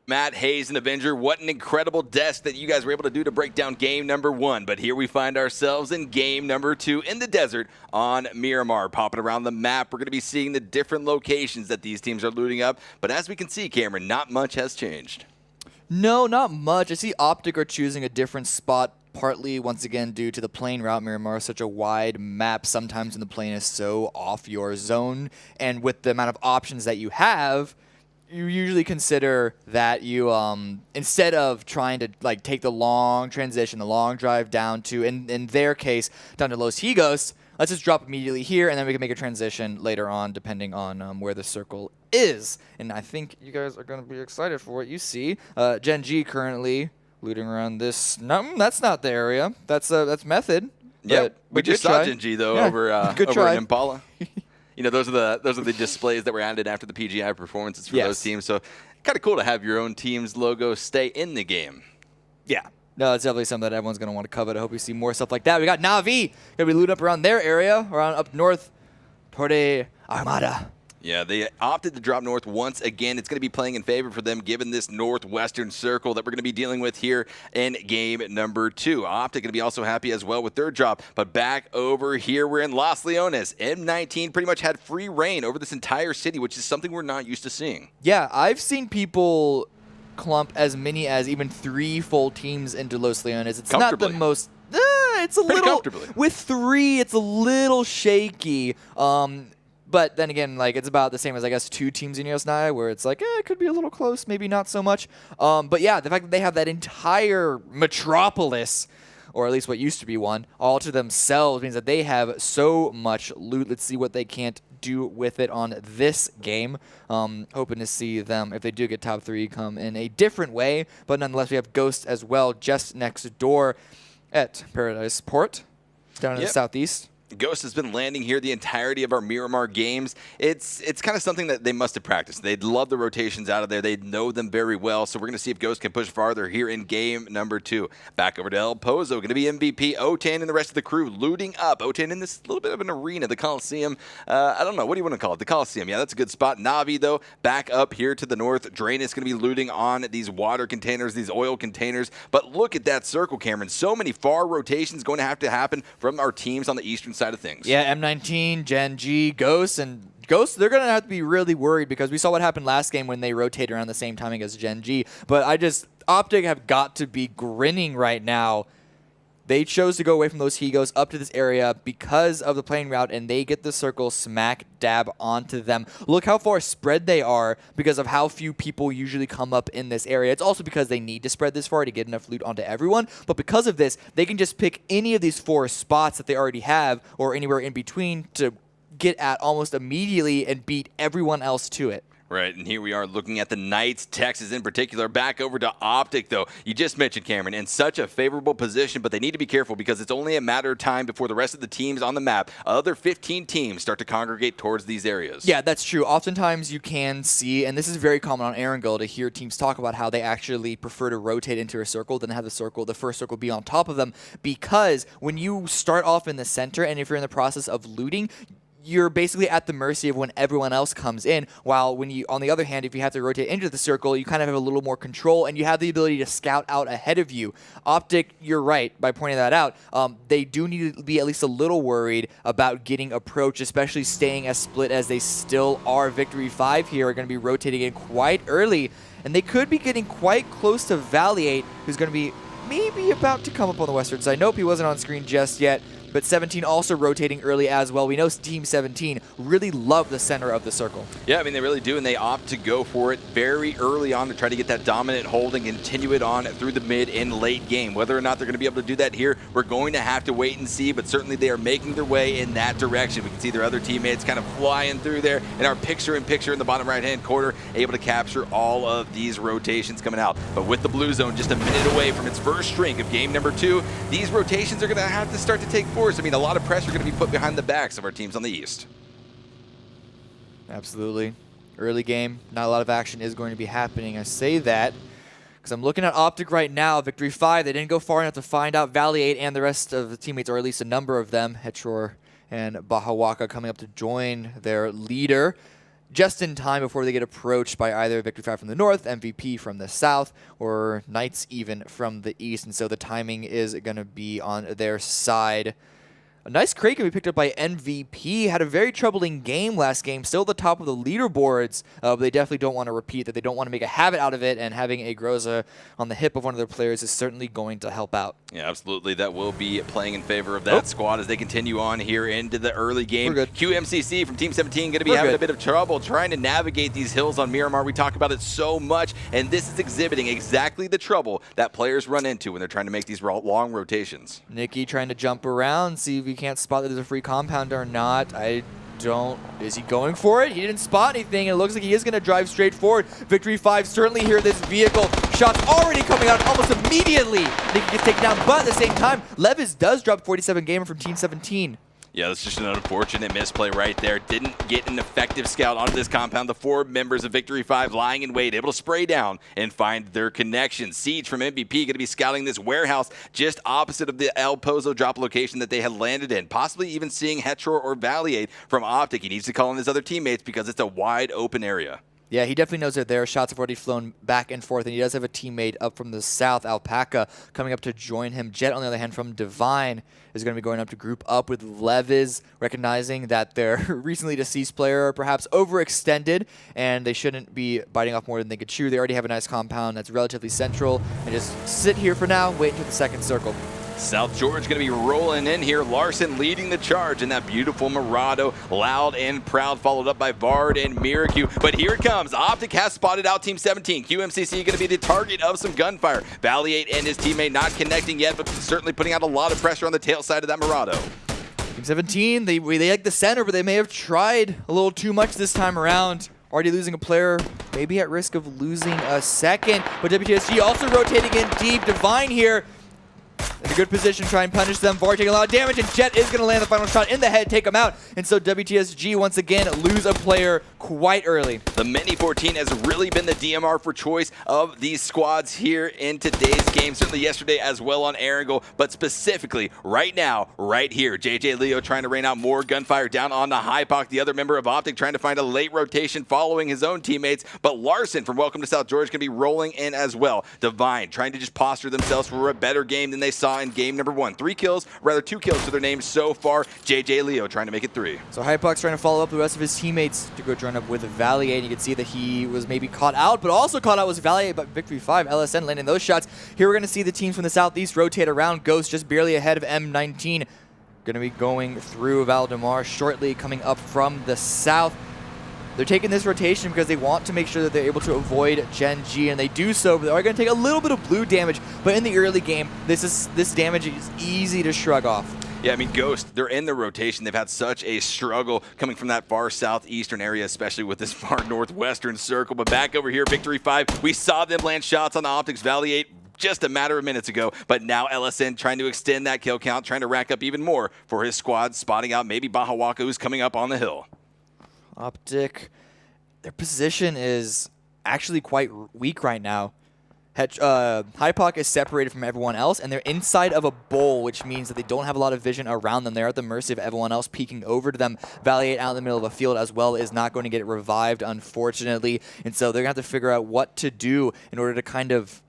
Matt Hayes, an Avenger. What an incredible desk that you guys were able to do to break down game number 1. But here we find ourselves in game number 2 in the desert on Miramar. Popping around the map, we're going to be seeing the different locations that these teams are looting up. But as we can see, Cameron, not much has changed. No, not much. I see Optic are choosing a different spot, partly, once again, due to the plane route. Miramar is such a wide map. Sometimes when the plane is so off your zone, and with the amount of options that you have, you usually consider that you, instead of trying to take the long transition, the long drive down to, in their case, down to Los Higos, let's just drop immediately here, and then we can make a transition later on, depending on where the circle is. And I think you guys are going to be excited for what you see. Gen G currently looting around this. No, that's not the area. That's Method. Yeah, we just saw Gen G though, over in Impala. You know, those are the displays that were added after the PGI performances for those teams. So kind of cool to have your own team's logo stay in the game. Yeah. No, it's definitely something that everyone's going to want to covet. I hope we see more stuff like that. We got Na'Vi going to be looting up around their area, around up north, Torre Armada. Yeah, they opted to drop north once again. It's going to be playing in favor for them given this northwestern circle that we're going to be dealing with here in game number 2. Optic going to be also happy as well with their drop. But back over here, we're in Los Leones. M19 pretty much had free reign over this entire city, which is something we're not used to seeing. Yeah, I've seen people clump as many as even 3 full teams into Los Leones. It's not the most... it's a pretty little... comfortably. With 3, it's a little shaky. But then again, it's about the same as, I guess, 2 teams in US9, where it's it could be a little close, maybe not so much. But yeah, the fact that they have that entire metropolis, or at least what used to be one, all to themselves means that they have so much loot. Let's see what they can't do with it on this game. Hoping to see them, if they do get top 3, come in a different way. But nonetheless, we have Ghost as well just next door at Paradise Port, down in the southeast. Ghost has been landing here the entirety of our Miramar games. It's kind of something that they must have practiced. They'd love the rotations out of there. They know them very well. So we're going to see if Ghost can push farther here in game number 2. Back over to El Pozo. Going to be MVP. Otan and the rest of the crew looting up. Otan in this little bit of an arena, the Coliseum. I don't know. What do you want to call it? The Coliseum. Yeah, that's a good spot. Na'Vi, though, back up here to the north. Drain is going to be looting on these water containers, these oil containers. But look at that circle, Cameron. So many far rotations going to happen from our teams on the eastern side of things. Yeah, M19, Gen G, Ghost, and Ghost, they're going to have to be really worried because we saw what happened last game when they rotated around the same timing as Gen G. But Optic have got to be grinning right now. They chose to go away from those Higos up to this area because of the plane route, and they get the circle smack dab onto them. Look how far spread they are because of how few people usually come up in this area. It's also because they need to spread this far to get enough loot onto everyone, but because of this, they can just pick any of these 4 spots that they already have or anywhere in between to get at almost immediately and beat everyone else to it. Right, and here we are looking at the Knights, Texas in particular. Back over to Optic, though. You just mentioned, Cameron, in such a favorable position, but they need to be careful because it's only a matter of time before the rest of the teams on the map, other 15 teams, start to congregate towards these areas. Yeah, that's true. Oftentimes you can see, and this is very common on Erangel, to hear teams talk about how they actually prefer to rotate into a circle than have the first circle be on top of them, because when you start off in the center and if you're in the process of looting, you're basically at the mercy of when everyone else comes in, while when you, on the other hand, if you have to rotate into the circle, you kind of have a little more control, and you have the ability to scout out ahead of you. Optic, you're right by pointing that out. They do need to be at least a little worried about getting approach, especially staying as split as they still are. Victory 5 here are going to be rotating in quite early, and they could be getting quite close to Valley 8, who's going to be maybe about to come up on the western side. Nope, he wasn't on screen just yet. But 17 also rotating early as well. We know Team 17 really love the center of the circle. Yeah, I mean, they really do, and they opt to go for it very early on to try to get that dominant hold and continue it on through the mid and late game. Whether or not they're going to be able to do that here, we're going to have to wait and see, but certainly they are making their way in that direction. We can see their other teammates kind of flying through there, and our picture-in-picture in the bottom right-hand corner, able to capture all of these rotations coming out. But with the blue zone just a minute away from its first streak of game number 2, these rotations are going to have to start to take force. I mean, a lot of pressure going to be put behind the backs of our teams on the east. Absolutely. Early game, not a lot of action is going to be happening. I say that because I'm looking at Optic right now. Victory 5, they didn't go far enough to find out Valley 8 and the rest of the teammates, or at least a number of them, Hetror and Bahawaka, coming up to join their leader. just in time before they get approached by either Victory 5 from the north, MVP from the south, or Knights even from the east. And so the timing is going to be on their side. A nice crate can be picked up by MVP. Had a very troubling game last game. Still at the top of the leaderboards, but they definitely don't want to repeat that. They don't want to make a habit out of it, and having a Groza on the hip of one of their players is certainly going to help out. Yeah, absolutely. That will be playing in favor of that squad as they continue on here into the early game. We're good. QMCC from Team 17 going to be having a bit of trouble trying to navigate these hills on Miramar. We talk about it so much, and this is exhibiting exactly the trouble that players run into when they're trying to make these long rotations. Nikki trying to jump around, see if he can't spot that there's a free compound or not. Is he going for it? He didn't spot anything, and it looks like he is going to drive straight forward. Victory 5 certainly hear this vehicle. Shots already coming out almost immediately. Nikki gets taken down, but at the same time, Levis does drop 47 gamer from Team 17. Yeah, that's just an unfortunate misplay right there. Didn't get an effective scout onto this compound. The 4 members of Victory 5 lying in wait, able to spray down and find their connection. Siege from MVP going to be scouting this warehouse just opposite of the El Pozo drop location that they had landed in. Possibly even seeing Hetror or Valiate from Optic. He needs to call in his other teammates because it's a wide open area. Yeah, he definitely knows they're there. Shots have already flown back and forth, and he does have a teammate up from the south, Alpaca, coming up to join him. Jet, on the other hand, from Divine, is going to be going up to group up with Levis, recognizing that their recently deceased player perhaps overextended, and they shouldn't be biting off more than they could chew. They already have a nice compound that's relatively central, and just sit here for now, wait until the second circle. South George going to be rolling in here. Larson leading the charge in that beautiful Murado. Loud and proud, followed up by Vard and Miracu. But here it comes. Optic has spotted out Team 17. QMCC going to be the target of some gunfire. Valiate and his teammate not connecting yet, but certainly putting out a lot of pressure on the tail side of that Murado. Team 17, they like the center, but they may have tried a little too much this time around. Already losing a player, maybe at risk of losing a second. But WTSG also rotating in deep. Divine here in a good position to try and punish them. Vard taking a lot of damage, and Jet is going to land the final shot in the head, take him out. And so WTSG once again lose a player quite early. The Mini 14 has really been the DMR for choice of these squads here in today's game. Certainly yesterday as well on Erangel, but specifically right now, right here, JJ Leo trying to rain out more gunfire down on the Hypoc, the other member of Optic trying to find a late rotation following his own teammates. But Larson from Welcome to South George can be rolling in as well. Divine trying to just posture themselves for a better game than they saw in game number 1. 2 kills to their name so far. JJ Leo trying to make it 3. So Hypox trying to follow up the rest of his teammates to go join up with Valiate. You can see that he was maybe caught out, but also caught out was Valiate, but Victory 5, LSN landing those shots. Here we're going to see the teams from the southeast rotate around. Ghost just barely ahead of M19. Going to be going through Valdemar shortly, coming up from the south. They're taking this rotation because they want to make sure that they're able to avoid Gen G, and they do so, but they are going to take a little bit of blue damage. But in the early game, this damage is easy to shrug off. Yeah, I mean, Ghost, they're in the rotation. They've had such a struggle coming from that far southeastern area, especially with this far northwestern circle. But back over here, Victory 5, we saw them land shots on the Optics Valiate just a matter of minutes ago, but now LSN trying to extend that kill count, trying to rack up even more for his squad, spotting out maybe Bahawaka, who's coming up on the hill. Optic, their position is actually quite weak right now. Hypoc is separated from everyone else, and they're inside of a bowl, which means that they don't have a lot of vision around them. They're at the mercy of everyone else peeking over to them. Valiate out in the middle of a field as well is not going to get revived, unfortunately, and so they're going to have to figure out what to do in order to kind of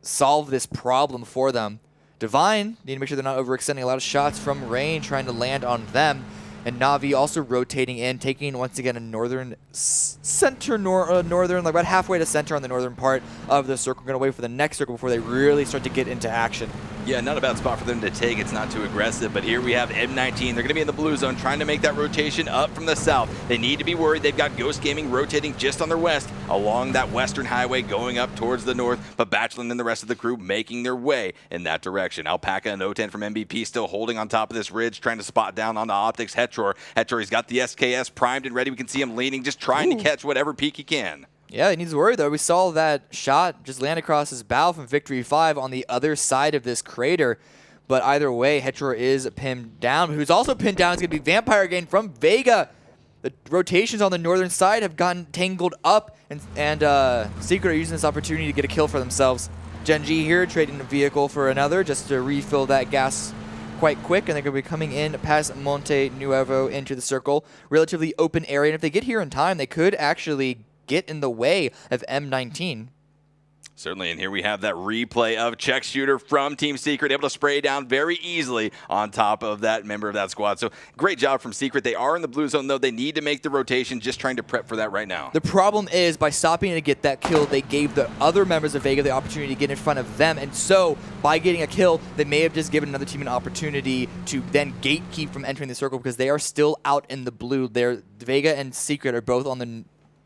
solve this problem for them. Divine need to make sure they're not overextending. A lot of shots from range trying to land on them. And Na'Vi also rotating in, taking once again a northern northern, like about halfway to center on the northern part of the circle. Going to wait for the next circle before they really start to get into action. Yeah, not a bad spot for them to take. It's not too aggressive, but here we have M19. They're going to be in the blue zone trying to make that rotation up from the south. They need to be worried. They've got Ghost Gaming rotating just on their west along that western highway going up towards the north, but Bachelin and the rest of the crew making their way in that direction. Alpaca and O10 from MVP still holding on top of this ridge, trying to spot down on the Optics. Hetror, he's got the SKS primed and ready. We can see him leaning, just trying to catch whatever peek he can. Yeah, he needs to worry, though. We saw that shot just land across his bow from Victory 5 on the other side of this crater. But either way, Hetror is pinned down. Who's also pinned down is going to be Vampire again from Vega. The rotations on the northern side have gotten tangled up, and Secret are using this opportunity to get a kill for themselves. Gen G here trading a vehicle for another just to refill that gas quite quick, and they're going to be coming in past Monte Nuevo into the circle. Relatively open area, and if they get here in time, they could actually get in the way of M19. Certainly, and here we have that replay of Check Shooter from Team Secret, able to spray down very easily on top of that member of that squad. So great job from Secret. They are in the blue zone, though. They need to make the rotation, just trying to prep for that right now. The problem is, by stopping to get that kill, they gave the other members of Vega the opportunity to get in front of them, and so by getting a kill, they may have just given another team an opportunity to then gatekeep from entering the circle because they are still out in the blue. Vega and Secret are both on the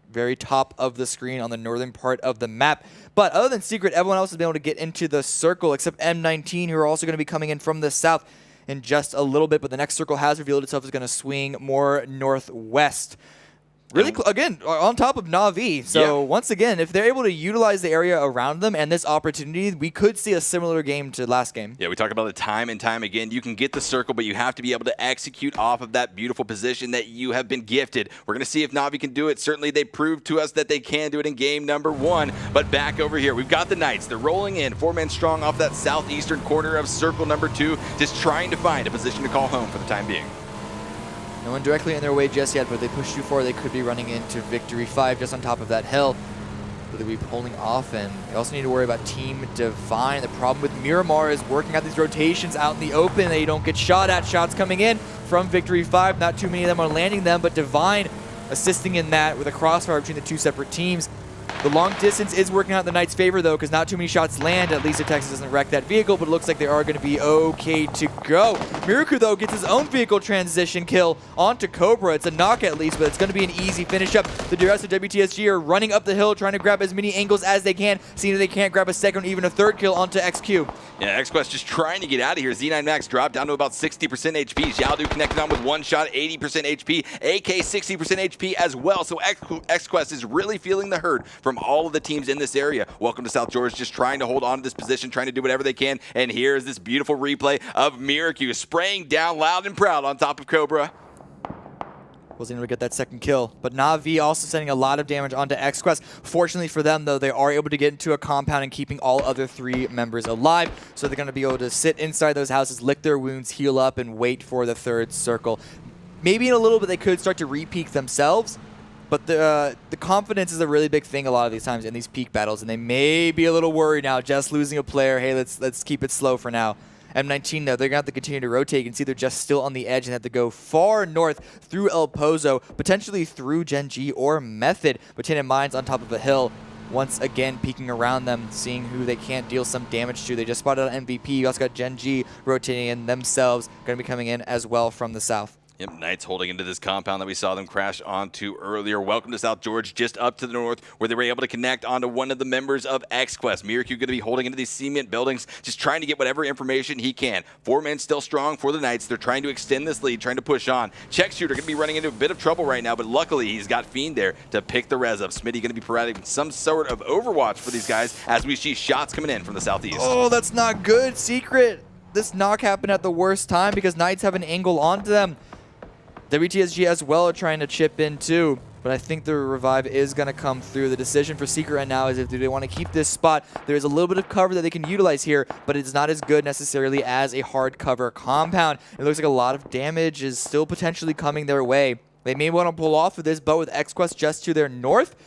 very top of the screen on the northern part of the map. But other than Secret, everyone else has been able to get into the circle except M19, who are also going to be coming in from the south in just a little bit. But the next circle has revealed itself is going to swing more northwest. Really, again, on top of Na'Vi. So once again, if they're able to utilize the area around them and this opportunity, we could see a similar game to last game. Yeah, we talk about it time and time again. You can get the circle, but you have to be able to execute off of that beautiful position that you have been gifted. We're going to see if Na'Vi can do it. Certainly, they proved to us that they can do it in game number 1. But back over here, we've got the Knights. They're rolling in, 4-man strong off that southeastern corner of circle number 2, just trying to find a position to call home for the time being. No one directly in their way just yet, but if they push too far, they could be running into Victory 5 just on top of that hill. So they'll be pulling off, and they also need to worry about Team Divine. The problem with Miramar is working out these rotations out in the open. They don't get shot at. Shots coming in from Victory 5. Not too many of them are landing them, but Divine assisting in that with a crossfire between the two separate teams. The long distance is working out in the Knights' favor, though, because not too many shots land, at least if Texas doesn't wreck that vehicle, but it looks like they are going to be okay to go. Miraku, though, gets his own vehicle transition kill onto Cobra. It's a knock at least, but it's going to be an easy finish up. The rest of WTSG are running up the hill, trying to grab as many angles as they can, seeing if they can't grab a second or even a third kill onto XQ. Yeah, XQuest just trying to get out of here. Z9 Max dropped down to about 60% HP. Xiaodu connected on with one shot, 80% HP. AK 60% HP as well. So XQuest is really feeling the hurt from all of the teams in this area. Welcome to South Georgia, just trying to hold on to this position, trying to do whatever they can. And here's this beautiful replay of Miraku spraying down loud and proud on top of Cobra. Wasn't able to get that second kill, but Na'Vi also sending a lot of damage onto XQuest. Fortunately for them, though, they are able to get into a compound and keeping all other 3 members alive, so they're going to be able to sit inside those houses, lick their wounds, heal up, and wait for the third circle. Maybe in a little bit they could start to re-peak themselves, but the confidence is a really big thing a lot of these times in these peak battles, and they may be a little worried now, just losing a player. Hey, let's keep it slow for now. M19, though, they're going to have to continue to rotate. You can see they're just still on the edge and have to go far north through El Pozo, potentially through Gen G or Method. But Tin and Mines on top of a hill, once again peeking around them, seeing who they can't deal some damage to. They just spotted out MVP. You also got Gen G rotating in themselves, going to be coming in as well from the south. Yep, Knights holding into this compound that we saw them crash onto earlier. Welcome to South George, just up to the north, where they were able to connect onto one of the members of XQuest. Miraku going to be holding into these cement buildings, just trying to get whatever information he can. 4 men still strong for the Knights. They're trying to extend this lead, trying to push on. Check Shooter going to be running into a bit of trouble right now, but luckily he's got Fiend there to pick the res up. Smitty going to be providing some sort of overwatch for these guys as we see shots coming in from the southeast. Oh, that's not good. Secret. This knock happened at the worst time because Knights have an angle onto them. WTSG as well are trying to chip in too, but I think the revive is going to come through. The decision for Secret right now is if they want to keep this spot. There is a little bit of cover that they can utilize here, but it's not as good necessarily as a hard cover compound. It looks like a lot of damage is still potentially coming their way. They may want to pull off of this, but with XQuest just to their north,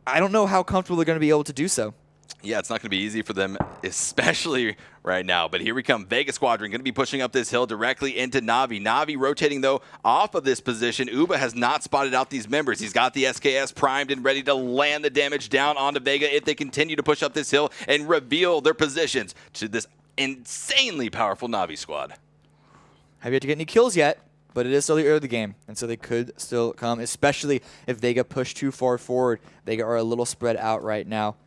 I don't know how comfortable they're going to be able to do so. Yeah, it's not going to be easy for them, especially right now. But here we come. Vega Squadron going to be pushing up this hill directly into Na'Vi. Na'Vi rotating, though, off of this position. Uba has not spotted out these members. He's got the SKS primed and ready to land the damage down onto Vega if they continue to push up this hill and reveal their positions to this insanely powerful Na'Vi squad. Have yet to get any kills yet, but it is still the early game, and so they could still come, especially if Vega push too far forward. Vega are a little spread out right now.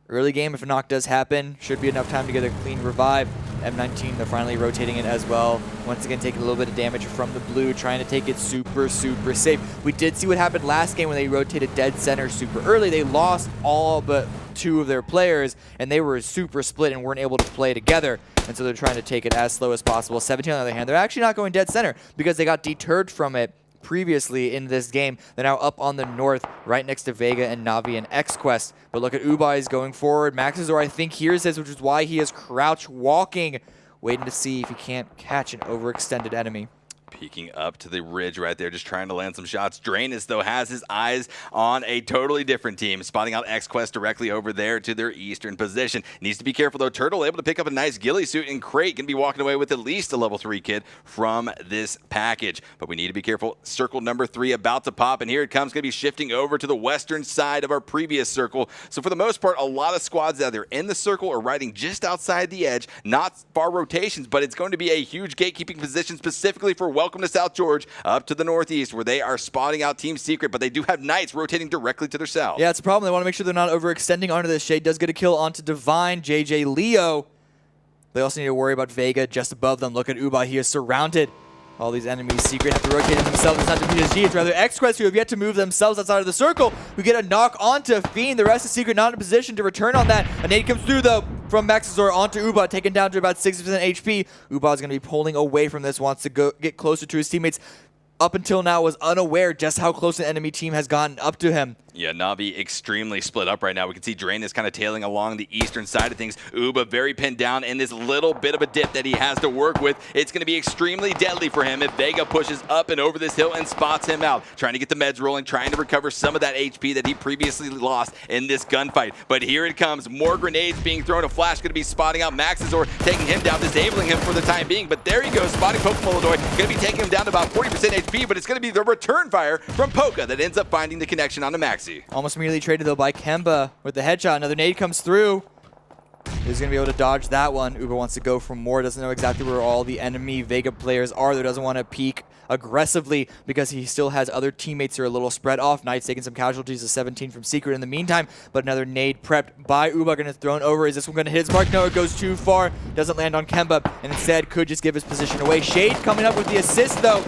Early game, if a knock does happen, should be enough time to get a clean revive. M19, they're finally rotating it as well. Once again, taking a little bit of damage from the blue, trying to take it super, super safe. We did see what happened last game when they rotated dead center super early. They lost all but 2 of their players, and they were super split and weren't able to play together. And so they're trying to take it as slow as possible. 17, on the other hand, they're actually not going dead center because they got deterred from it previously in this game. They're now up on the north, right next to Vega and Na'Vi and XQuest. But look at Ubai is going forward. Maxazor, I think, hears this, which is why he is crouch walking waiting to see if he can't catch an overextended enemy. Peeking up to the ridge right there, just trying to land some shots. Drainus, though, has his eyes on a totally different team, spotting out X-Quest directly over there to their eastern position. Needs to be careful, though. Turtle able to pick up a nice ghillie suit, and Crate can be walking away with at least a level 3 kid from this package. But we need to be careful. Circle number 3 about to pop, and here it comes. Going to be shifting over to the western side of our previous circle. So for the most part, a lot of squads either in the circle or riding just outside the edge. Not far rotations, but it's going to be a huge gatekeeping position specifically for Welcome to South George up to the northeast, where they are spotting out Team Secret, but they do have Knights rotating directly to their south. Yeah, it's a problem. They want to make sure they're not overextending onto this. Shade does get a kill onto Divine. JJ Leo. They also need to worry about Vega just above them. Look at Uba. He is surrounded. All these enemies, Secret, have to rotate themselves. It's not PSG, it's rather X-Quest who have yet to move themselves outside of the circle. We get a knock onto Fiend. The rest of Secret not in a position to return on that. A nade comes through, though, from Maxazor onto Uba, taken down to about 60% HP. Uba is going to be pulling away from this, wants to get closer to his teammates. Up until now was unaware just how close the enemy team has gotten up to him. Yeah, Na'Vi extremely split up right now. We can see Drain is kind of tailing along the eastern side of things. Uba very pinned down in this little bit of a dip that he has to work with. It's going to be extremely deadly for him if Vega pushes up and over this hill and spots him out. Trying to get the meds rolling, trying to recover some of that HP that he previously lost in this gunfight. But here it comes. More grenades being thrown. A flash going to be spotting out Maxazor, taking him down, disabling him for the time being. But there he goes, spotting Pokemolodoy. Going to be taking him down to about 40% HP, but it's going to be the return fire from Poka that ends up finding the connection onto Maxi. Almost immediately traded, though, by Kemba with the headshot. Another nade comes through. He's going to be able to dodge that one. Uber wants to go for more. Doesn't know exactly where all the enemy Vega players are. There doesn't want to peek aggressively because he still has other teammates who are a little spread off. Knight's taking some casualties to 17 from Secret in the meantime, but another nade prepped by Uba, going to throw it over. Is this one going to hit his mark? No, it goes too far. Doesn't land on Kemba, and instead could just give his position away. Shade coming up with the assist, though.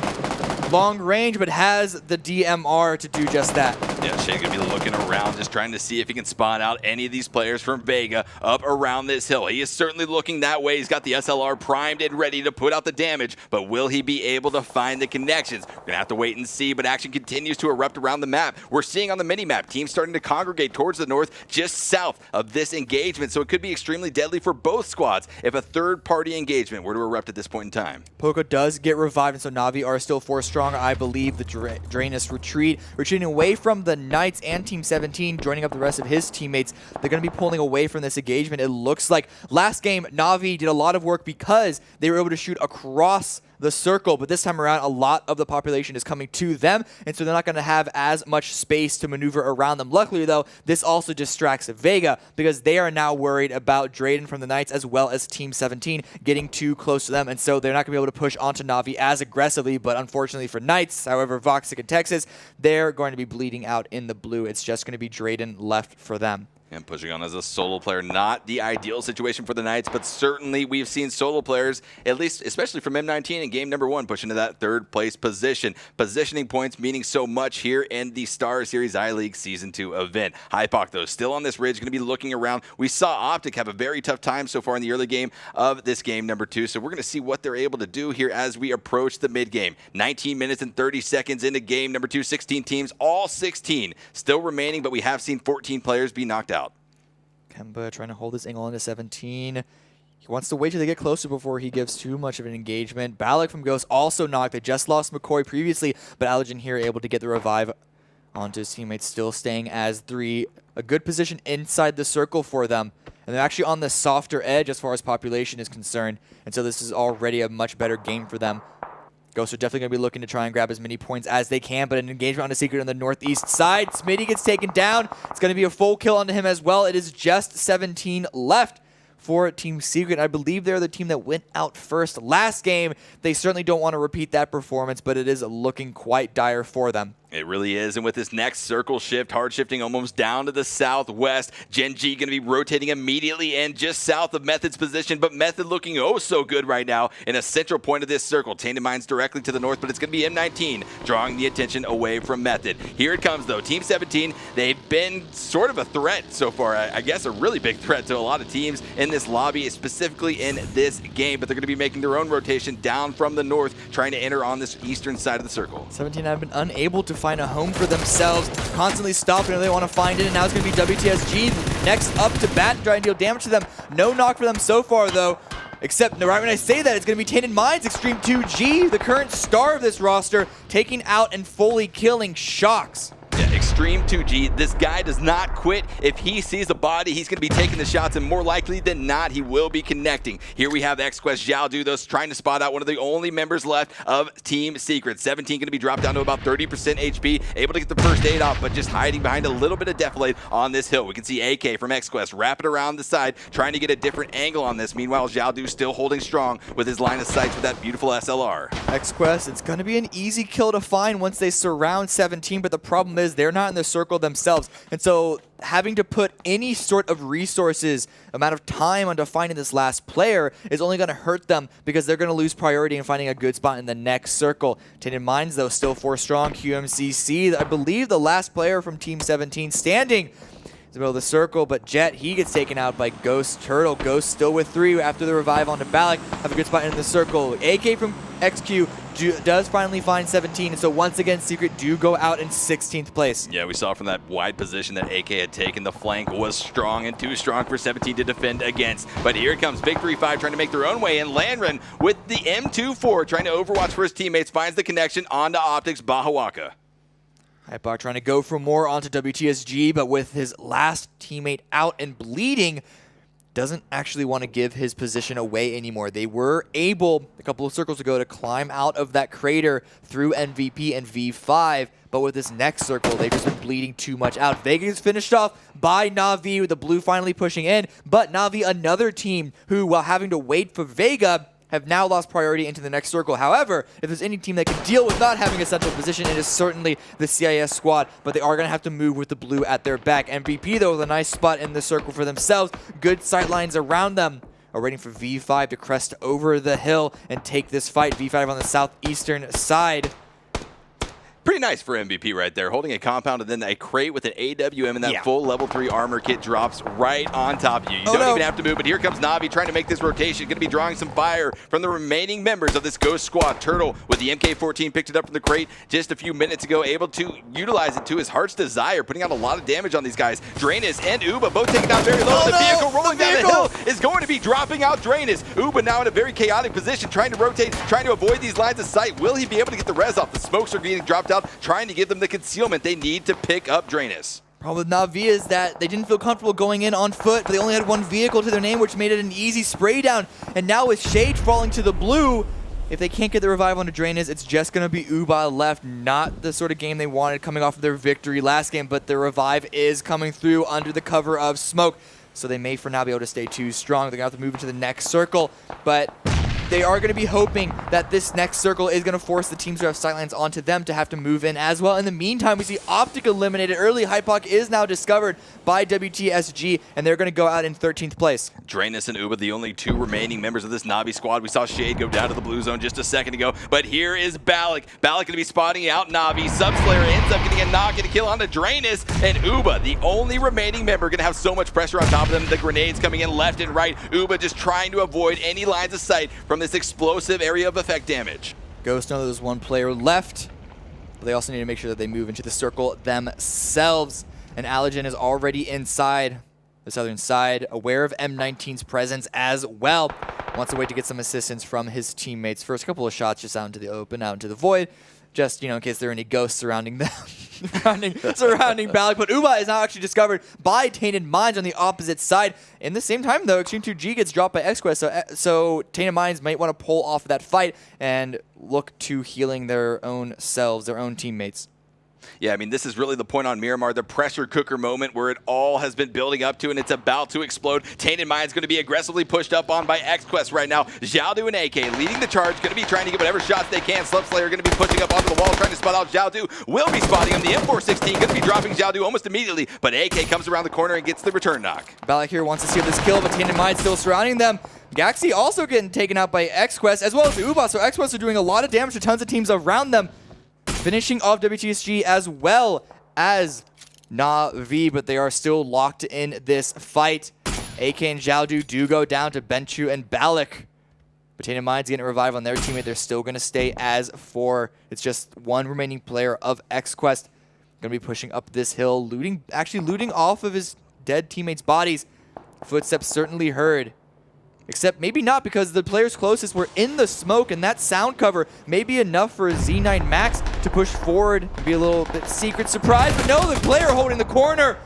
Long range, but has the DMR to do just that. Yeah, Shade gonna be looking around, just trying to see if he can spawn out any of these players from Vega up around this hill. He is certainly looking that way. He's got the SLR primed and ready to put out the damage, but will he be able to find the connections? We're gonna have to wait and see, but action continues to erupt around the map. We're seeing on the mini-map teams starting to congregate towards the north, just south of this engagement, so it could be extremely deadly for both squads if a third-party engagement were to erupt at this point in time. Poco does get revived, and so Na'Vi are still 4 strong. I believe the Drainus retreating away from the Knights and Team 17, joining up the rest of his teammates. They're going to be pulling away from this engagement. It looks like last game, Na'Vi did a lot of work because they were able to shoot across the circle, but this time around, a lot of the population is coming to them, and so they're not going to have as much space to maneuver around them. Luckily, though, this also distracts Vega because they are now worried about Drayden from the Knights as well as Team 17 getting too close to them, and so they're not going to be able to push onto Na'Vi as aggressively, but unfortunately for Knights, however, Voxic and Texas, they're going to be bleeding out in the blue. It's just going to be Drayden left for them. And pushing on as a solo player, not the ideal situation for the Knights, but certainly we've seen solo players, at least especially from M19 in game number 1, push into that third place position. Positioning points meaning so much here in the StarSeries I-League Season 2 event. Hypoc, though, still on this ridge, going to be looking around. We saw Optic have a very tough time so far in the early game of this game number 2, so we're going to see what they're able to do here as we approach the mid-game. 19 minutes and 30 seconds into game number 2, 16 teams, all 16 still remaining, but we have seen 14 players be knocked out. Kemba trying to hold his angle into 17. He wants to wait till they get closer before he gives too much of an engagement. Balak from Ghost also knocked. They just lost McCoy previously, but Allergen here able to get the revive onto his teammates, still staying as 3. A good position inside the circle for them. And they're actually on the softer edge as far as population is concerned. And so this is already a much better game for them. Ghosts are definitely going to be looking to try and grab as many points as they can, but an engagement on a Secret on the northeast side. Smitty gets taken down. It's going to be a full kill onto him as well. It is just 17 left for Team Secret. I believe they're the team that went out first last game. They certainly don't want to repeat that performance, but it is looking quite dire for them. It really is, and with this next circle shift, hard shifting almost down to the southwest, Gen G going to be rotating immediately in just south of Method's position, but Method looking oh so good right now in a central point of this circle. Tainted Minds directly to the north, but it's going to be M19 drawing the attention away from Method. Here it comes, though. Team 17, they've been sort of a threat so far, I guess a really big threat to a lot of teams in this lobby, specifically in this game, but they're going to be making their own rotation down from the north, trying to enter on this eastern side of the circle. 17 have been unable to find a home for themselves, constantly stopping if they want to find it, and now it's going to be WTSG next up to bat and try and deal damage to them. No knock for them so far, though. Except right when I say that, it's going to be Tainted Minds, Extreme 2G, the current star of this roster, taking out and fully killing Shox. Yeah, Extreme 2G, this guy does not quit. If he sees a body, he's going to be taking the shots, and more likely than not, he will be connecting. Here we have XQuest Xiaodu, though, trying to spot out one of the only members left of Team Secret. 17 going to be dropped down to about 30% HP, able to get the first aid off, but just hiding behind a little bit of defilade on this hill. We can see AK from XQuest wrap it around the side, trying to get a different angle on this. Meanwhile, Xiaodu still holding strong with his line of sight with that beautiful SLR. XQuest, it's going to be an easy kill to find once they surround 17, but the problem is they're not in the circle themselves. And so having to put any sort of resources, amount of time onto finding this last player is only going to hurt them because they're going to lose priority in finding a good spot in the next circle. Tainted Minds, though, still 4 strong. QMCC, I believe the last player from Team 17 standing in the middle of the circle, but Jet, he gets taken out by Ghost Turtle. Ghost still with 3 after the revive onto Balak. Have a good spot in the circle. AK from XQ does finally find 17, and so once again, Secret do go out in 16th place. Yeah, we saw from that wide position that AK had taken, the flank was strong and too strong for 17 to defend against. But here comes Big 3-5 trying to make their own way in. Landren with the M24 trying to overwatch for his teammates, finds the connection onto Optics Bahawaka. Hypok trying to go for more onto WTSG, but with his last teammate out and bleeding, doesn't actually want to give his position away anymore. They were able, a couple of circles ago, to climb out of that crater through MVP and V5, but with this next circle, they've just been bleeding too much out. Vega is finished off by Na'Vi, with the blue finally pushing in, but Na'Vi, another team who, while having to wait for Vega, have now lost priority into the next circle. However, if there's any team that can deal with not having a central position, it is certainly the CIS squad, but they are going to have to move with the blue at their back. MVP, though, with a nice spot in the circle for themselves. Good sight lines around them. Are waiting for V5 to crest over the hill and take this fight. V5 on the southeastern side. Pretty nice for MVP right there, holding a compound and then a crate with an AWM, and that full level 3 armor kit drops right on top of you. You don't even have to move, but here comes Na'Vi trying to make this rotation. Going to be drawing some fire from the remaining members of this Ghost Squad. Turtle with the MK14 picked it up from the crate just a few minutes ago, able to utilize it to his heart's desire, putting out a lot of damage on these guys. Drainus and Uba both taken down very low. The vehicle rolling down the hill is going to be dropping out Drainus. Uba now in a very chaotic position, trying to rotate, trying to avoid these lines of sight. Will he be able to get the res off? The smokes are getting dropped out, trying to give them the concealment. They need to pick up Drainus. Problem with Na'Vi is that they didn't feel comfortable going in on foot, but they only had one vehicle to their name, which made it an easy spray down. And now with Shade falling to the blue, if they can't get the revive onto Drainus, it's just going to be Uba left. Not the sort of game they wanted coming off of their victory last game, but the revive is coming through under the cover of smoke. So they may for now be able to stay too strong. They're going to have to move into the next circle, but they are going to be hoping that this next circle is going to force the teams who have sightlines onto them to have to move in as well. In the meantime, we see Optic eliminated early. Hypok is now discovered by WTSG, and they're going to go out in 13th place. Drainus and Uba, the only 2 remaining members of this Na'Vi squad. We saw Shade go down to the blue zone just a second ago, but here is Balak. Balak going to be spotting out Na'Vi. Subslayer ends up getting a knock and a kill onto Drainus, and Uba, the only remaining member, going to have so much pressure on top of them. The grenades coming in left and right. Uba just trying to avoid any lines of sight from this explosive area of effect damage. Ghost knows there's one player left, but they also need to make sure that they move into the circle themselves. And Allergen is already inside the southern side, aware of M19's presence as well. Wants to wait to get some assistance from his teammates. First couple of shots just out into the open, out into the void, just, in case there are any ghosts surrounding them, surrounding Balak. But Uba is now actually discovered by Tainted Minds on the opposite side. In the same time, though, Extreme 2G gets dropped by XQuest, so Tainted Minds might want to pull off that fight and look to healing their own selves, their own teammates. Yeah, I mean, this is really the point on Miramar, the pressure cooker moment where it all has been building up to, and it's about to explode. Tainted Mind's going to be aggressively pushed up on by XQuest right now. Xiaodu and AK leading the charge, going to be trying to get whatever shots they can. Slupslayer going to be pushing up onto the wall, trying to spot out Xiaodu. Will be spotting him. The M416 going to be dropping Xiaodu almost immediately, but AK comes around the corner and gets the return knock. Balak here wants to seal this kill, but Tainted Mind still surrounding them. Gaxi also getting taken out by XQuest, as well as Uba, so XQuest are doing a lot of damage to tons of teams around them. Finishing off WTSG as well as Na'Vi, but they are still locked in this fight. AK and Xiaodu do go down to Benchu and Balak. But Tainted Mind's getting a revive on their teammate. They're still going to stay as 4. It's just one remaining player of XQuest. Going to be pushing up this hill, actually looting off of his dead teammates' bodies. Footsteps certainly heard. Except maybe not, because the players closest were in the smoke, and that sound cover may be enough for Z9 Max to push forward and be a little bit secret surprise. But no, the player holding the corner.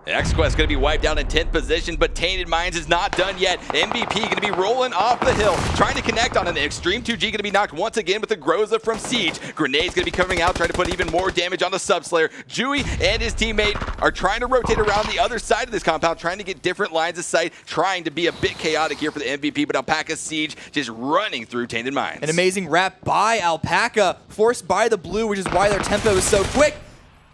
X-Quest going to be wiped out in 10th position, but Tainted Minds is not done yet. MVP going to be rolling off the hill, trying to connect on an Extreme 2G, going to be knocked once again with the Groza from Siege. Grenade's going to be coming out, trying to put even more damage on the Subslayer. Dewey and his teammate are trying to rotate around the other side of this compound, trying to get different lines of sight, trying to be a bit chaotic here for the MVP, but Alpaca Siege just running through Tainted Minds. An amazing wrap by Alpaca, forced by the blue, which is why their tempo is so quick.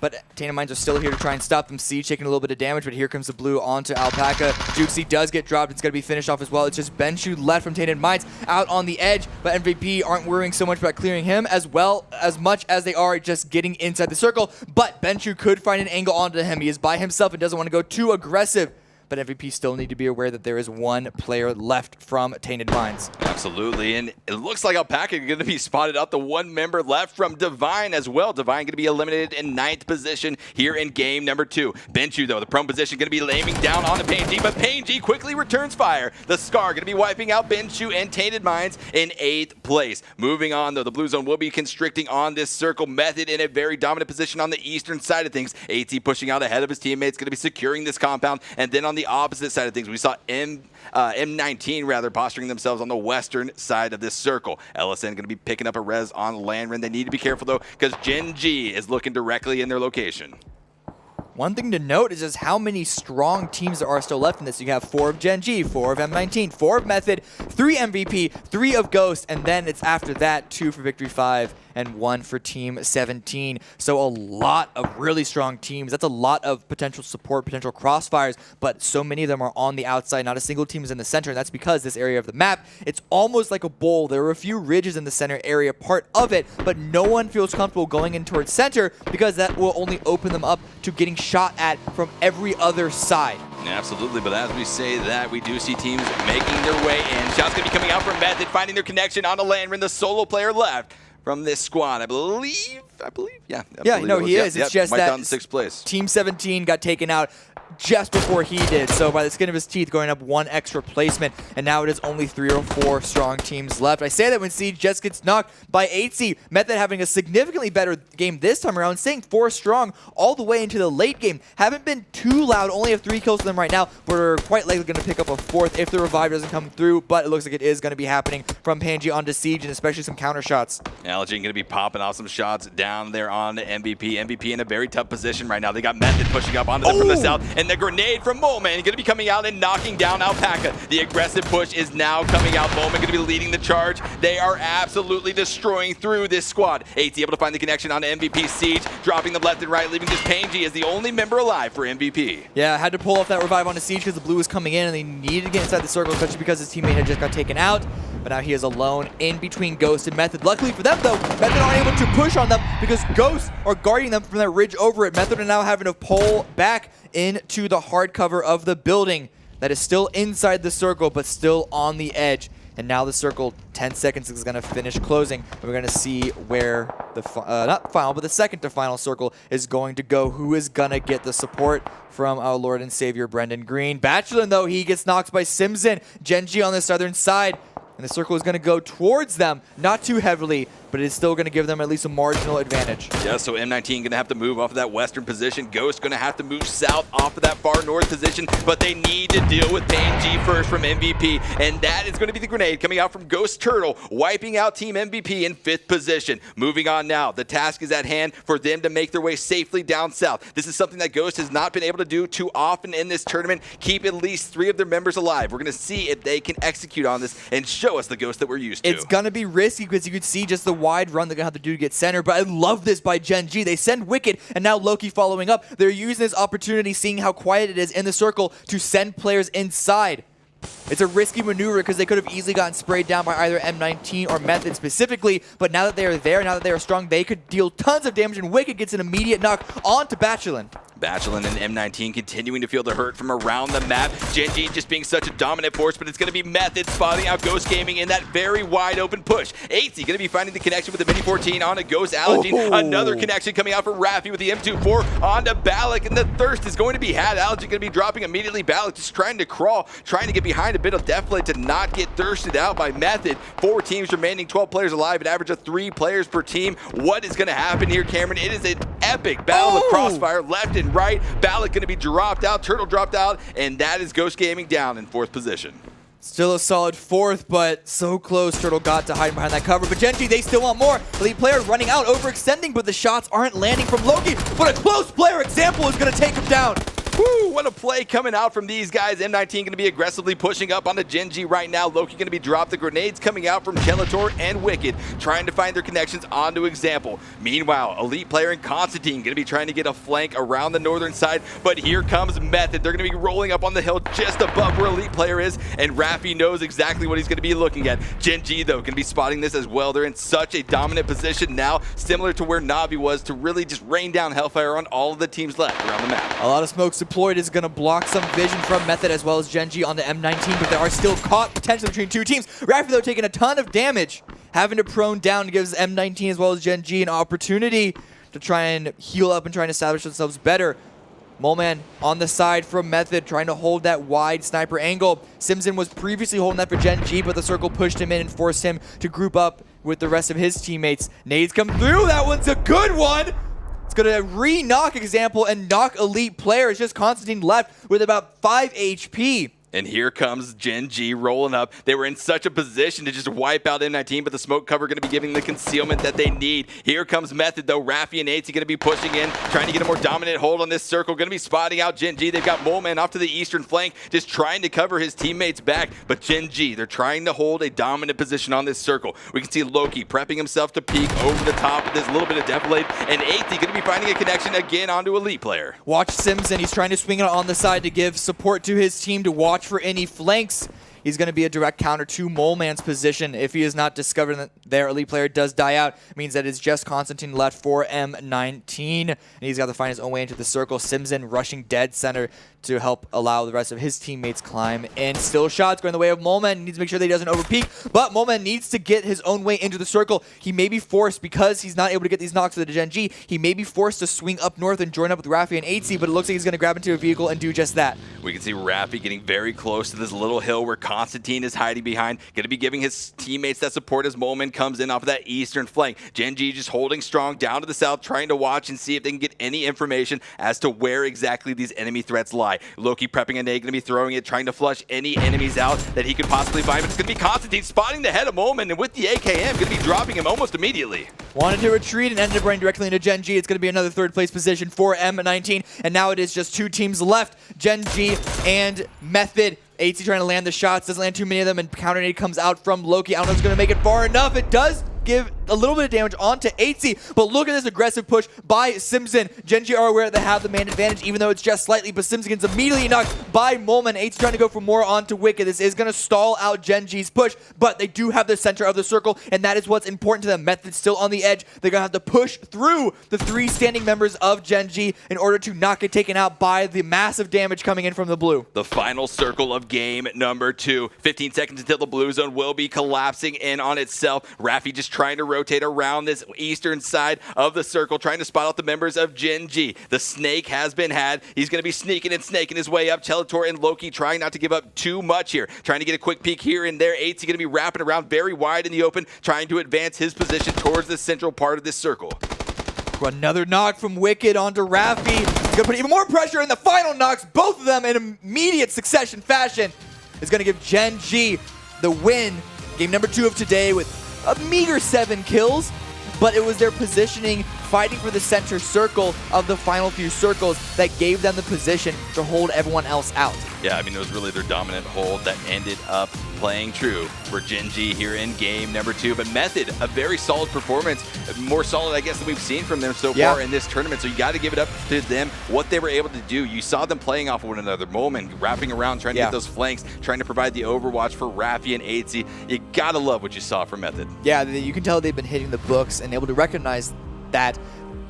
But Tainted Minds are still here to try and stop them. Siege taking a little bit of damage, but here comes the blue onto Alpaca. Jukesy does get dropped. It's going to be finished off as well. It's just Benshu left from Tainted Minds out on the edge, but MVP aren't worrying so much about clearing him as much as they are just getting inside the circle. But Benshu could find an angle onto him. He is by himself and doesn't want to go too aggressive. But MVP still need to be aware that there is one player left from Tainted Minds. Absolutely, and it looks like Alpaca going to be spotted out. The one member left from Divine as well. Divine going to be eliminated in 9th position here in game number 2. Benshu, though, the prone position going to be aiming down on the PNG, but PNG quickly returns fire. The Scar going to be wiping out Benshu and Tainted Minds in 8th place. Moving on, though, the blue zone will be constricting on this circle. Method in a very dominant position on the eastern side of things. AT pushing out ahead of his teammates, going to be securing this compound, and then on the opposite side of things, we saw M19 rather posturing themselves on the western side of this circle. LSN going to be picking up a res on Landrin. They need to be careful though, because Gen G is looking directly in their location. One thing to note is just how many strong teams there are still left in this. You have 4 of Gen G, 4 of M19, 4 of Method, 3 MVP, 3 of Ghost, and then it's after that 2 for Victory 5 and 1 for Team 17. So a lot of really strong teams. That's a lot of potential support, potential crossfires, but so many of them are on the outside. Not a single team is in the center, and that's because this area of the map, it's almost like a bowl. There are a few ridges in the center area, part of it, but no one feels comfortable going in towards center because that will only open them up to getting shot at from every other side. Absolutely, but as we say that, we do see teams making their way in. Shots going to be coming out from Method, finding their connection onto Landrin, the solo player left from this squad. I believe, yeah. Yeah, no, he is. It's just that down in 6th place. Team 17 got taken out just before he did, so by the skin of his teeth, going up 1 extra placement, and now it is only 3 or 4 strong teams left. I say that when Siege just gets knocked by 8C, Method having a significantly better game this time around, staying 4 strong all the way into the late game. Haven't been too loud, only have 3 kills for them right now, but are quite likely going to pick up a 4th if the revive doesn't come through, but it looks like it is going to be happening from Panji onto Siege, and especially some counter shots. Algene going to be popping off some shots down there on MVP. MVP in a very tough position right now. They got Method pushing up onto them from the south, and the grenade from Molman going to be coming out and knocking down Alpaca. The aggressive push is now coming out. Molman going to be leading the charge. They are absolutely destroying through this squad. AT able to find the connection on MVP. Siege dropping them left and right, leaving just Panji as the only member alive for MVP. Yeah, had to pull off that revive onto Siege because the blue was coming in and they needed to get inside the circle, especially because his teammate had just got taken out. But now he is alone in between Ghost and Method. Luckily for them, though, Method aren't able to push on them because Ghosts are guarding them from that ridge over it. Method are now having to pull back into the hard cover of the building that is still inside the circle, but still on the edge. And now the circle, 10 seconds is going to finish closing. And we're going to see where the, not final, but the second to final circle is going to go. Who is going to get the support from our Lord and Savior, Brendan Green. Bachelor, though, he gets knocked by Simson. Gen G on the southern side. And the circle is going to go towards them, not too heavily, but it is still going to give them at least a marginal advantage. Yeah, so M19 going to have to move off of that western position. Ghost going to have to move south off of that far north position, but they need to deal with PNG first from MVP, and that is going to be the grenade coming out from Ghost Turtle, wiping out Team MVP in 5th position. Moving on now, the task is at hand for them to make their way safely down south. This is something that Ghost has not been able to do too often in this tournament, keep at least 3 of their members alive. We're going to see if they can execute on this and show us the Ghost that we're used to. It's going to be risky because you could see just the wide run they're going to have to do to get center, but I love this by Gen G. They send Wicked, and now Loki following up. They're using this opportunity, seeing how quiet it is in the circle, to send players inside. It's a risky maneuver because they could have easily gotten sprayed down by either M19 or Method specifically, but now that they are there, now that they are strong, they could deal tons of damage, and Wicked gets an immediate knock onto Bachelin. Bachelin and M19 continuing to feel the hurt from around the map. Gen.G just being such a dominant force, but it's going to be Method spotting out Ghost Gaming in that very wide open push. 8Z going to be finding the connection with the Mini 14 on a Ghost Allergy. Another connection coming out from Raffy with the M24 onto Balak, and the thirst is going to be had. Allergy going to be dropping immediately. Balak just trying to crawl, trying to get behind a bit of Deathblade to not get thirsted out by Method. 4 teams remaining, 12 players alive, an average of 3 players per team. What is going to happen here, Cameron? It is an epic battle of crossfire left and right. Balak going to be dropped out, Turtle dropped out, and that is Ghost Gaming down in 4th position. Still a solid 4th, but so close. Turtle got to hide behind that cover, but Gen.G, they still want more. Elite player running out, overextending, but the shots aren't landing from Loki. But a close player example is going to take him down. Woo, what a play coming out from these guys. M19 going to be aggressively pushing up onto Gen.G right now. Loki going to be dropped. The grenades coming out from Chelator and Wicked, trying to find their connections onto Example. Meanwhile, Elite player and Constantine going to be trying to get a flank around the northern side, but here comes Method. They're going to be rolling up on the hill just above where Elite player is, and Raffy knows exactly what he's going to be looking at. Gen.G, though, going to be spotting this as well. They're in such a dominant position now, similar to where Na'Vi was, to really just rain down Hellfire on all of the teams left around the map. A lot of smokes deployed is going to block some vision from Method as well as Gen.G on the M19, but they are still caught potentially between 2 teams. Raffy, though, taking a ton of damage, having to prone down, gives M19 as well as Gen.G an opportunity to try and heal up and try and establish themselves better. Moleman on the side from Method, trying to hold that wide sniper angle. Simpson was previously holding that for Gen.G, but the circle pushed him in and forced him to group up with the rest of his teammates. Nades come through. That one's a good one. It's going to re-knock Example and knock Elite player. It's just Constantine left with about 5 HP. And here comes Gen.G rolling up. They were in such a position to just wipe out M19, but the smoke cover going to be giving the concealment that they need. Here comes Method, though. Raffy and 8Z going to be pushing in, trying to get a more dominant hold on this circle. Going to be spotting out Gen.G. They've got Moleman off to the eastern flank, just trying to cover his teammates back. But Gen.G, they're trying to hold a dominant position on this circle. We can see Loki prepping himself to peek over the top with this little bit of Deathblade, and 8Z going to be finding a connection again onto Elite player. Watch Simpson. He's trying to swing it on the side to give support to his team to watch for any flanks. He's going to be a direct counter to Moleman's position. If he is not discovered that their Elite player does die out, it means that it's just Constantine left for M19. And he's got to find his own way into the circle. Simpson rushing dead center to help allow the rest of his teammates climb in. Still shots going the way of Moleman. He needs to make sure that he doesn't overpeak, but Moleman needs to get his own way into the circle. He may be forced, because he's not able to get these knocks with the Gen.G, he may be forced to swing up north and join up with Raffy and 8Z, but it looks like he's going to grab into a vehicle and do just that. We can see Raffy getting very close to this little hill where Constantine is hiding behind. Going to be giving his teammates that support as Moleman comes in off of that eastern flank. Gen.G just holding strong down to the south, trying to watch and see if they can get any information as to where exactly these enemy threats lie. Loki prepping a nade, going to be throwing it, trying to flush any enemies out that he could possibly find, but it's going to be Constantine spotting the head of Moleman, and with the AKM, going to be dropping him almost immediately. Wanted to retreat and ended up running directly into Gen.G. It's going to be another 3rd place position for M19, and now it is just 2 teams left, Gen.G and Method. 8Z trying to land the shots, doesn't land too many of them, and counter nade comes out from Loki. I don't know if it's going to make it far enough. It does give a little bit of damage onto 8Z, but look at this aggressive push by Simpson. Gen.G are aware they have the man advantage, even though it's just slightly, but Simpson gets immediately knocked by Moleman. 8Z trying to go for more onto Wicked. This is going to stall out Gen.G's push, but they do have the center of the circle, and that is what's important to them. Method's still on the edge. They're going to have to push through the 3 standing members of Gen.G in order to not get taken out by the massive damage coming in from the blue. The final circle of game number 2. 15 seconds until the blue zone will be collapsing in on itself. Raffy just trying to rotate around this eastern side of the circle, trying to spot out the members of Gen.G. The snake has been had. He's going to be sneaking and snaking his way up. Chelator and Loki trying not to give up too much here. Trying to get a quick peek here and there. 8Z going to be wrapping around very wide in the open, trying to advance his position towards the central part of this circle. Another knock from Wicked onto Raffy. He's going to put even more pressure in the final knocks, both of them in immediate succession fashion. Is going to give Gen.G the win. Game number 2 of today with a meager 7 kills, but it was their positioning, fighting for the center circle of the final few circles that gave them the position to hold everyone else out. Yeah, I mean, it was really their dominant hold that ended up playing true for Gen.G here in game number 2. But Method, a very solid performance, more solid, I guess, than we've seen from them so far in this tournament. So you got to give it up to them, what they were able to do. You saw them playing off of one another, Moleman wrapping around, trying to get those flanks, trying to provide the overwatch for Raffy and 8Z. You got to love what you saw from Method. Yeah, you can tell they've been hitting the books and able to recognize that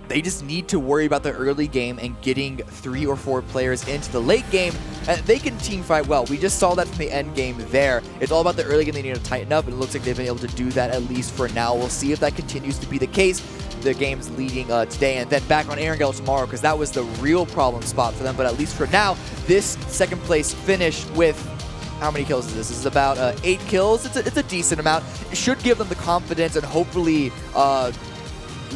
they just need to worry about the early game and getting 3 or 4 players into the late game. And they can team fight well. We just saw that from the end game there. It's all about the early game. They need to tighten up, and it looks like they've been able to do that at least for now. We'll see if that continues to be the case. The game's leading today, and then back on Erangel tomorrow, because that was the real problem spot for them. But at least for now, this second place finish with, how many kills is this? This is about 8 kills. It's a decent amount. It should give them the confidence and hopefully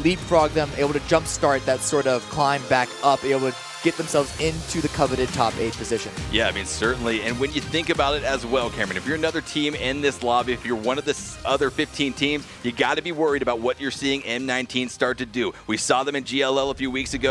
leapfrog them, able to jumpstart that sort of climb back up, able to get themselves into the coveted top 8 position. Yeah, I mean, certainly. And when you think about it as well, Cameron, if you're another team in this lobby, if you're one of the other 15 teams, you got to be worried about what you're seeing M19 start to do. We saw them in GLL a few weeks ago.